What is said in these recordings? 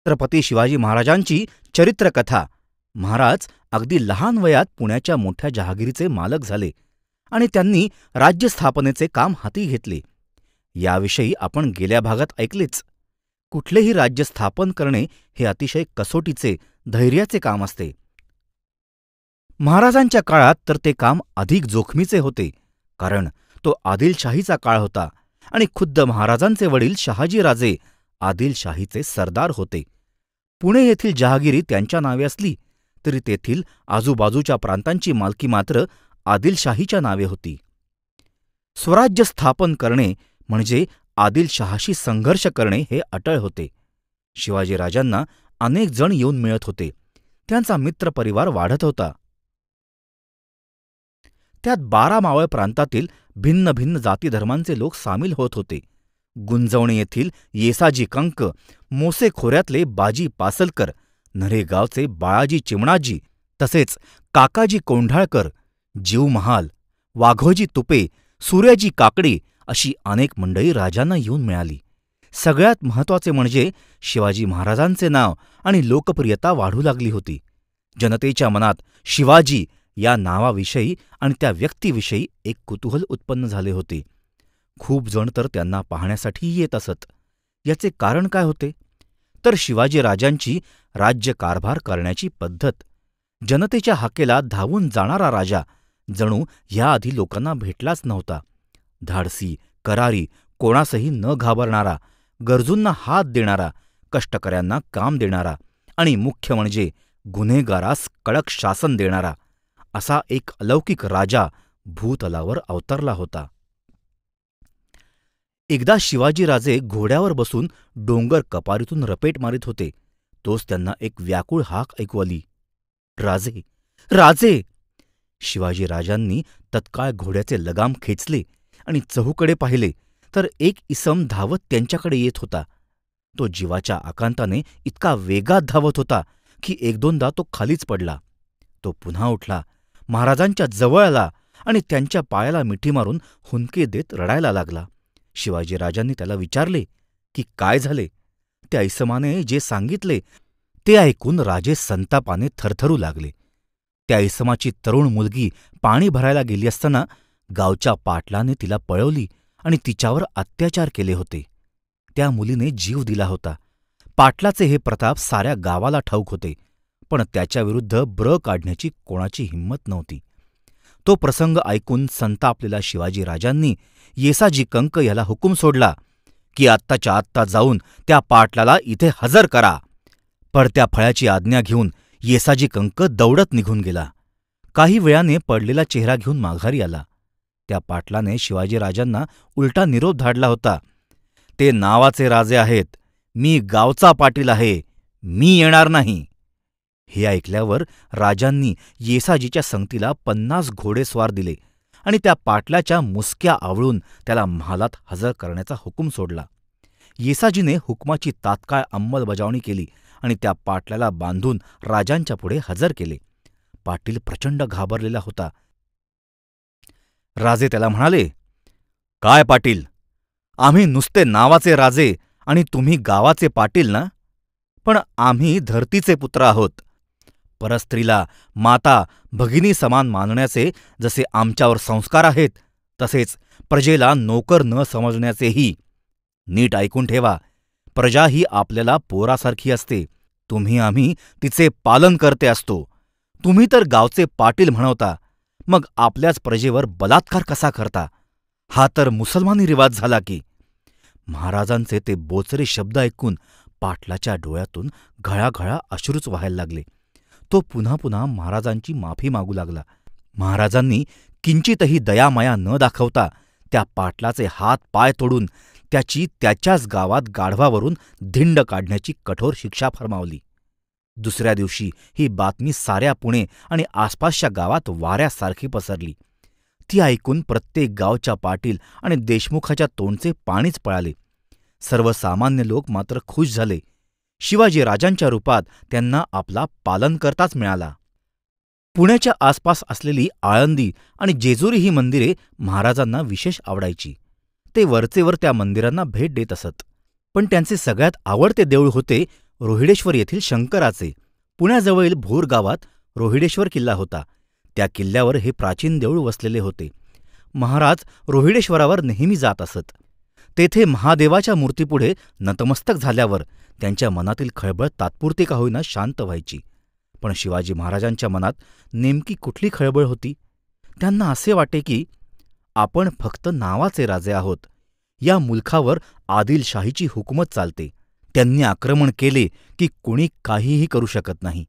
छत्रपती शिवाजी महाराजांची चरित्रकथा. महाराज अगदी लहान वयात पुण्याच्या मोठ्या जहागिरीचे मालक झाले आणि त्यांनी राज्यस्थापनेचे काम हाती घेतले. याविषयी आपण गेल्या भागात ऐकलेच. कुठलेही राज्य स्थापन करणे हे अतिशय कसोटीचे, धैर्याचे काम असते. महाराजांच्या काळात तर ते काम अधिक जोखमीचे होते, कारण तो आदिलशाहीचा काळ होता आणि खुद्द महाराजांचे वडील शहाजीराजे आदिलशाहीचे सरदार होते. पुणे येथील जहागिरी त्यांच्या नावे असली तरी तेथील आजूबाजूच्या प्रांतांची मालकी मात्र आदिलशाहीच्या नावे होती. स्वराज्य स्थापन करणे म्हणजे आदिलशहाशी संघर्ष करणे हे अटळ होते. शिवाजीराजांना अनेक जण येऊन मिळत होते. त्यांचा मित्रपरिवार वाढत होता. त्यात 12 मावळ प्रांतातील भिन्न भिन्न जातीधर्मांचे लोक सामील होत होते. गुंजवणे येथील येसाजी कंक, मोसे खोऱ्यातले बाजी पासलकर, नरेगावचे बाळाजी चिमणाजी, तसेच काकाजी कोंढाळकर, जीव महाल, वाघोजी तुपे, सूर्याजी काकडे अशी अनेक मंडळी राजांना येऊन मिळाली. सगळ्यात महत्त्वाचे म्हणजे शिवाजी महाराजांचे नाव आणि लोकप्रियता वाढू लागली होती. जनतेच्या मनात शिवाजी या नावाविषयी आणि त्या व्यक्तीविषयी एक कुतूहल उत्पन्न झाले होते. खूप जण तर त्यांना पाहण्यासाठी येत असत. याचे कारण काय होते? तर शिवाजीराजांची राज्यकारभार करण्याची पद्धत. जनतेच्या हाकेला धावून जाणारा राजा जणू ह्याआधी लोकांना भेटलाच नव्हता. धाडसी, करारी, कोणासही न घाबरणारा, गरजूंना हात देणारा, कष्टकऱ्यांना काम देणारा आणि मुख्य म्हणजे गुन्हेगारास कडक शासन देणारा असा एक अलौकिक राजा भूतलावर अवतरला होता. एकदा शिवाजीराजे घोड्यावर बसून डोंगर कपारीतून रपेट मारित होते. तोच त्यांना एक व्याकुळ हाक ऐकू आली, "राजे, राजे!" शिवाजीराजांनी तत्काळ घोड्याचे लगाम खेचले आणि चहूकडे पाहिले तर एक इसम धावत त्यांच्याकडे येत होता. तो जीवाच्या आकांताने इतका वेगात धावत होता की 1-2दा तो खालीच पडला. तो पुन्हा उठला, महाराजांच्या जवळ आला आणि त्यांच्या पायाला मिठी मारून हुंदके देत रडायला लागला. शिवाजीराजांनी त्याला विचारले की काय झाले. त्या इसमाने जे सांगितले ते ऐकून राजे संतापाने थरथरू लागले. त्या इसमाची तरुण मुलगी पाणी भरायला गेली असताना गावच्या पाटलाने तिला पळवली आणि तिच्यावर अत्याचार केले होते. त्या मुलीने जीव दिला होता. पाटलाचे हे प्रताप साऱ्या गावाला ठाऊक होते, पण त्याच्याविरुद्ध ब्र काढण्याची कोणाची हिंमत नव्हती. तो प्रसंग ऐकून संतापलेल्या शिवाजीराजांनी येसाजी कंक याला हुकूम सोडला की आत्ताच्या आत्ता जाऊन त्या पाटलाला इथे हजर करा. पडत्या फळ्याची आज्ञा घेऊन येसाजी कंक दौडत निघून गेला. काही वेळाने पडलेला चेहरा घेऊन माघारी आला. त्या पाटलाने शिवाजीराजांना उलटा निरोप धाडला होता, "ते नावाचे राजे आहेत, मी गावचा पाटील आहे, मी येणार नाही." हे ऐकल्यावर राजांनी येसाजीच्या संगतीला 50 घोडेस्वार दिले आणि त्या पाटलाच्या मुसक्या आवळून त्याला महालात हजर करण्याचा हुकूम सोडला. येसाजीने हुकमाची तात्काळ अंमलबजावणी केली आणि त्या पाटलाला बांधून राजांच्या पुढे हजर केले. पाटील प्रचंड घाबरलेला होता. राजे त्याला म्हणाले, "काय पाटील, आम्ही नुसते नावाचे राजे आणि तुम्ही गावाचे पाटील ना? पण आम्ही धरतीचे पुत्र आहोत. परस्त्रीला माता भगिनी समान मानण्याचे जसे आमच्यावर संस्कार आहेत, तसेच प्रजेला नोकर न समजण्याचेही. नीट ऐकून ठेवा, प्रजा ही आपल्याला पोरासारखी असते. तुम्ही आम्ही तिचे पालन करते असतो. तुम्ही तर गावचे पाटील म्हणवता, मग आपल्याच प्रजेवर बलात्कार कसा करता? हा तर मुसलमानी रिवाज झाला की." महाराजांचे ते बोचरे शब्द ऐकून पाटलाच्या डोळ्यातून घळाघळा अश्रूच व्हायला लागले. तो पुन्हा पुन्हा महाराजांची माफी मागू लागला. महाराजांनी किंचितही दयामाया न दाखवता त्या पाटलाचे हात पाय तोडून त्याची त्याच्याच गावात गाढवावरून धिंड काढण्याची कठोर शिक्षा फर्मावली. दुसऱ्या दिवशी ही बातमी साऱ्या पुणे आणि आसपासच्या गावात वाऱ्यासारखी पसरली. ती ऐकून प्रत्येक गावच्या पाटील आणि देशमुखाच्या तोंडचे पाणीच पळाले. सर्वसामान्य लोक मात्र खुश झाले. शिवाजीराजांच्या रूपात त्यांना आपला पालनकर्ताच मिळाला. पुण्याच्या आसपास असलेली आळंदी आणि जेजुरी ही मंदिरे महाराजांना विशेष आवडायची. ते वरचेवर त्या मंदिरांना भेट देत असत. पण त्यांचे सगळ्यात आवडते देऊळ होते रोहिडेश्वर येथील शंकराचे. पुण्याजवळील भोर गावात रोहिडेश्वर किल्ला होता. त्या किल्ल्यावर हे प्राचीन देऊळ वसलेले होते. महाराज रोहिडेश्वरावर नेहमी जात असत. तेथे महादेवाच्या मूर्तीपुढे नतमस्तक झाल्यावर त्यांच्या मनातील खळबळ तात्पुरती का होईना शांत व्हायची. पण शिवाजी महाराजांच्या मनात नेमकी कुठली खळबळ होती? त्यांना असे वाटे की आपण फक्त नावाचे राजे आहोत. या मुलखावर आदिलशाहीची हुकूमत चालते. त्यांनी आक्रमण केले की कुणी काहीही करू शकत नाही.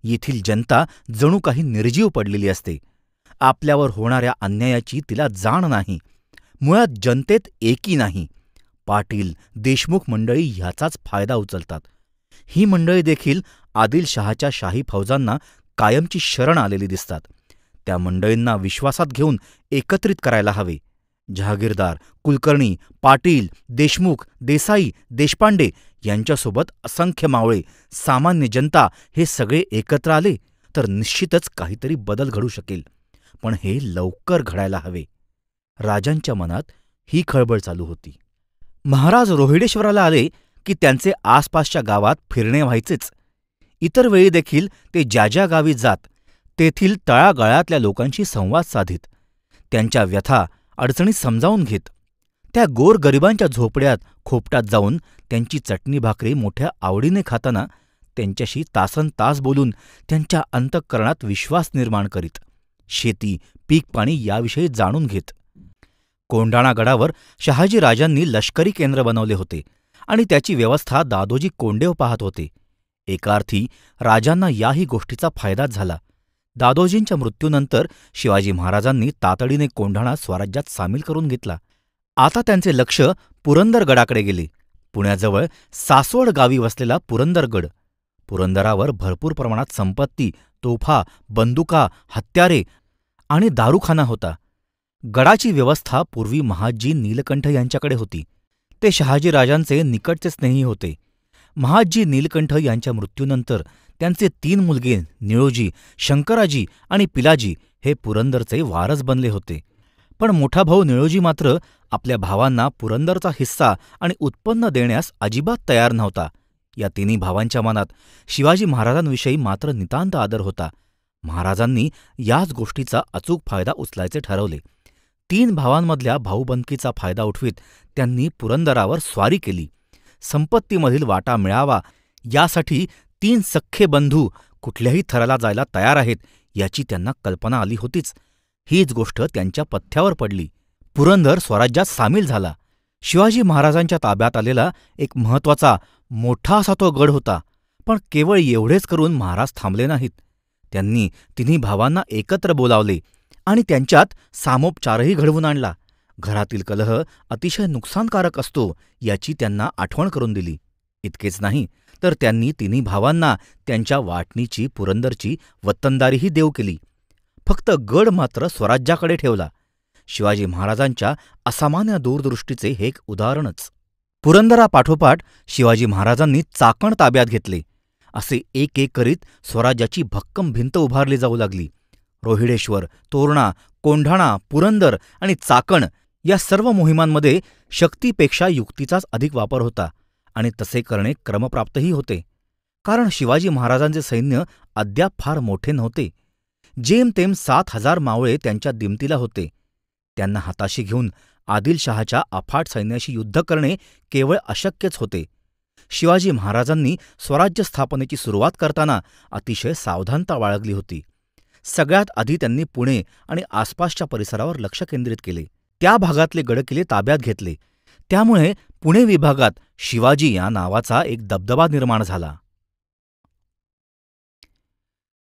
येथील जनता जणू काही निर्जीव पडलेली असते. आपल्यावर होणाऱ्या अन्यायाची तिला जाण नाही. मुळात जनतेत एकी नाही. पाटील देशमुख मंडळी ह्याचाच फायदा उचलतात. ही मंडळी देखील आदिलशहाच्या शाही फौजांना कायमची शरण आलेली दिसतात. त्या मंडळींना विश्वासात घेऊन एकत्रित करायला हवे. जहागीरदार, कुलकर्णी, पाटील, देशमुख, देसाई, देशपांडे यांच्यासोबत असंख्य मावळे, सामान्य जनता हे सगळे एकत्र आले तर निश्चितच काहीतरी बदल घडू शकेल. पण हे लवकर घडायला हवे. राजांच्या मनात ही खळबळ चालू होती. महाराज रोहिडेश्वराला आले की त्यांचे आसपासच्या गावात फिरणे व्हायचेच. इतर वेळी देखील ते ज्या ज्या गावी जात तेथील तळागाळातल्या लोकांशी संवाद साधित. त्यांच्या व्यथा अडचणी समजावून घेत. त्या गोरगरिबांच्या झोपड्यात खोपटात जाऊन त्यांची चटणी भाकरी मोठ्या आवडीने खाताना त्यांच्याशी तासनतास बोलून त्यांच्या अंतःकरणात विश्वास निर्माण करीत. शेती, पीक पाणी याविषयी जाणून घेत. कोंढाणा गडावर शहाजी राजांनी लष्करी केंद्र बनवले होते आणि त्याची व्यवस्था दादोजी कोंडेव पाहत होते. एका अर्थी राजांना याही गोष्टीचा फायदाच झाला. दादोजींच्या मृत्यूनंतर शिवाजी महाराजांनी तातडीने कोंढाणा स्वराज्यात सामील करून घेतला. आता त्यांचे लक्ष पुरंदरगडाकडे गेले. पुण्याजवळ सासवड गावी वसलेला पुरंदरगड. पुरंदरावर भरपूर प्रमाणात संपत्ती, तोफा, बंदुका, हत्यारे आणि दारूखाना होता. गडाची व्यवस्था पूर्वी महादजी नीलकंठ यांच्याकडे होती. ते शहाजीराजांचे निकटचे स्नेही होते. महादजी नीलकंठ यांच्या मृत्यूनंतर त्यांचे 3 मुलगे निळोजी, शंकराजी आणि पिलाजी हे पुरंदरचे वारस बनले होते. पण मोठा भाऊ निळोजी मात्र आपल्या भावांना पुरंदरचा हिस्सा आणि उत्पन्न देण्यास अजिबात तयार नव्हता. या 3 भावांच्या मनात शिवाजी महाराजांविषयी मात्र नितांत आदर होता. महाराजांनी याच गोष्टीचा अचूक फायदा उचलायचे ठरवले. 3 भावांमधल्या भाऊबंदकीचा फायदा उठवीत त्यांनी पुरंदरावर स्वारी केली. संपत्तीमधील वाटा मिळावा यासाठी 3 सख्खे बंधू कुठल्याही थराला जायला तयार आहेत याची त्यांना कल्पना आली होतीच. हीच गोष्ट त्यांच्या पथ्यावर पडली. पुरंदर स्वराज्यात सामील झाला. शिवाजी महाराजांच्या ताब्यात आलेला एक महत्वाचा मोठा असा तो गड होता. पण केवळ एवढेच करून महाराज थांबले नाहीत. त्यांनी 3 भावांना एकत्र बोलावले आणि त्यांच्यात सामोपचारही घडवून आणला. घरातील कलह अतिशय नुकसानकारक असतो याची त्यांना आठवण करून दिली. इतकेच नाही तर त्यांनी 3 भावांना त्यांच्या वाटणीची पुरंदरची वतनदारीही देऊ केली. फक्त गड मात्र स्वराज्याकडे ठेवला. शिवाजी महाराजांच्या असामान्य दूरदृष्टीचे हे एक उदाहरणच. पुरंदरापाठोपाठ शिवाजी महाराजांनी चाकण ताब्यात घेतले. असे एक एक करीत स्वराज्याची भक्कम भिंत उभारली जाऊ लागली. रोहिडेश्वर, तोरणा, कोंढाणा, पुरंदर आणि चाकण या सर्व मोहिमांमध्ये शक्तीपेक्षा युक्तीचाच अधिक वापर होता आणि तसे करणे क्रमप्राप्तही होते. कारण शिवाजी महाराजांचे सैन्य अद्याप फार मोठे नव्हते. जेमतेम 7,000 मावळे त्यांच्या दिमतीला होते. त्यांना हाताशी घेऊन आदिलशहाच्या अफाट सैन्याशी युद्ध करणे केवळ अशक्यच होते. शिवाजी महाराजांनी स्वराज्य स्थापनेची सुरुवात करताना अतिशय सावधानता बाळगली होती. सगळ्यात आधी त्यांनी पुणे आणि आसपासच्या परिसरावर लक्ष केंद्रित केले. त्या भागातले गडकिल्ले ताब्यात घेतले. त्यामुळे पुणे विभागात शिवाजी या नावाचा एक दबदबा निर्माण झाला.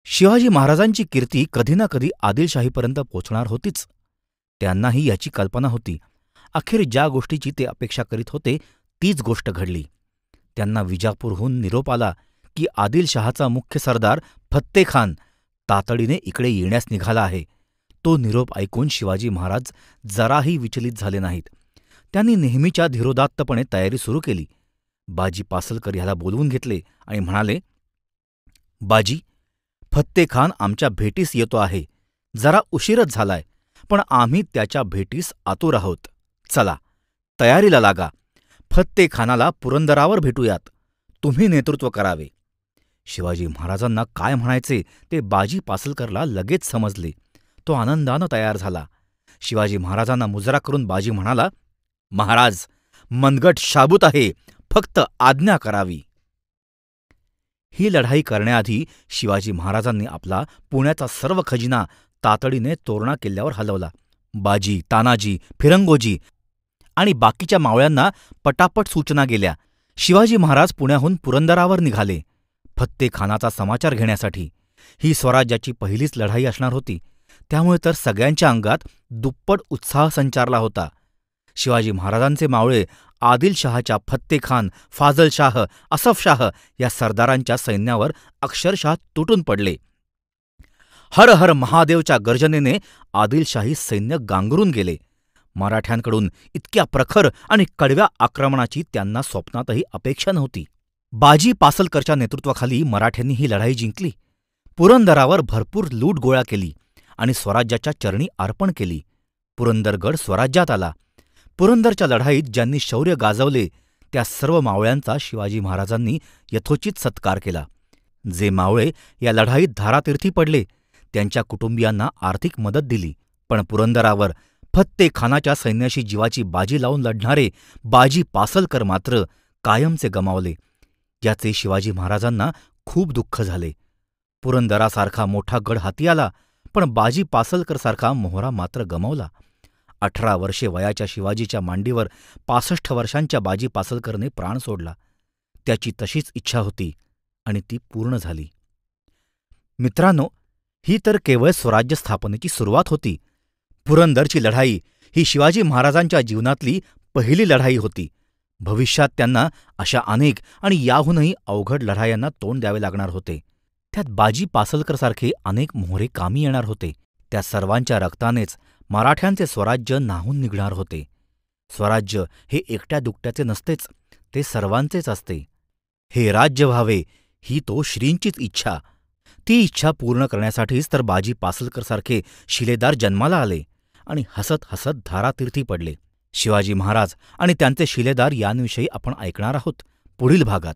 शिवाजी महाराजांची कीर्ती कधी ना कधी आदिलशाहीपर्यंत पोचणार होतीच. त्यांनाही याची कल्पना होती. अखेर ज्या गोष्टीची ते अपेक्षा करीत होते तीच गोष्ट घडली. त्यांना विजापूरहून निरोप आला की आदिलशहाचा मुख्य सरदार फत्तेखान तातडीने इकडे येण्यास निघाला आहे. तो निरोप ऐकून शिवाजी महाराज जराही विचलित झाले नाहीत. त्यांनी नेहमीच्या धीरोदात्तपणे तयारी सुरू केली. बाजी पासलकर ह्याला बोलवून घेतले आणि म्हणाले, बाजी, फत्तेखान आमच्या भेटीस येतो आहे. जरा उशीरच झालाय, पण आम्ही त्याच्या भेटीस आतुर आहोत. चला, तयारीला लागा. फत्तेखानाला पुरंदरावर भेटूयात. तुम्ही नेतृत्व करावे. शिवाजी महाराजांना काय म्हणायचे ते बाजी पासलकरला लगेच समजले. तो आनंदानं तयार झाला. शिवाजी महाराजांना मुजरा करून बाजी म्हणाला, "महाराज, मनगट शाबूत आहे, फक्त आज्ञा करावी." ही लढाई करण्याआधी शिवाजी महाराजांनी आपला पुण्याचा सर्व खजिना तातडीने तोरणा किल्ल्यावर हलवला. बाजी, तानाजी, फिरंगोजी आणि बाकीच्या मावळ्यांना पटापट सूचना गेल्या. शिवाजी महाराज पुण्याहून पुरंदरावर निघाले, फत्तेखानाचा समाचार घेण्यासाठी. ही स्वराज्याची पहिलीच लढाई असणार होती, त्यामुळे तर सगळ्यांच्या अंगात दुप्पट उत्साह संचारला होता. शिवाजी महाराजांचे मावळे आदिलशहाच्या फत्तेखान, फाजलशाह, असफशाह या सरदारांच्या सैन्यावर अक्षरशः तुटून पडले. हर हर महादेवच्या गर्जनेने आदिलशाही सैन्य गांगरून गेले. मराठ्यांकडून इतक्या प्रखर आणि कडव्या आक्रमणाची त्यांना स्वप्नातही अपेक्षा नव्हती. बाजी पासलकरच्या नेतृत्वाखाली मराठ्यांनी ही लढाई जिंकली. पुरंदरावर भरपूर लूट गोळा केली आणि स्वराज्याच्या चरणी अर्पण केली. पुरंदरगड स्वराज्यात आला. पुरंदरच्या लढाईत ज्यांनी शौर्य गाजवले त्या सर्व मावळ्यांचा शिवाजी महाराजांनी यथोचित सत्कार केला. जे मावळे या लढाईत धारातीर्थी पडले त्यांच्या कुटुंबियांना आर्थिक मदत दिली. पण पुरंदरावर फत्तेखानाच्या सैन्याशी जीवाची बाजी लावून लढणारे बाजी पासलकर मात्र कायमचे गमावले. याचे शिवाजी महाराजांना खूप दुःख झाले. पुरंदरासारखा मोठा गड हाती आला, पण बाजी पासलकरसारखा मोहरा मात्र गमावला. 18 वर्षे वयाच्या शिवाजीच्या मांडीवर 65 वर्षांच्या बाजी पासलकरने प्राण सोडला. त्याची तशीच इच्छा होती आणि ती पूर्ण झाली. मित्रांनो, ही तर केवळ स्वराज्य स्थापनेची सुरुवात होती. पुरंदरची लढाई ही शिवाजी महाराजांच्या जीवनातली पहिली लढाई होती. भविष्यात त्यांना अशा अनेक आणि याहूनही अवघड लढायांना तोंड द्यावे लागणार होते. त्यात बाजी पासलकरसारखे अनेक मोहरे कामी येणार होते. त्या सर्वांच्या रक्तानेच मराठ्यांचे स्वराज्य नाहून निघणार होते. स्वराज्य हे एकट्या दुकट्याचे नसतेच, ते सर्वांचेच असते. हे राज्य व्हावे ही तो श्रींचीच इच्छा. ती इच्छा पूर्ण करण्यासाठीच तर बाजी पासलकरसारखे शिलेदार जन्माला आले आणि हसत हसत धारातीर्थी पडले. शिवाजी महाराज आणि त्यांचे शिलेदार यांविषयी आपण ऐकणार आहोत पुढील भागात.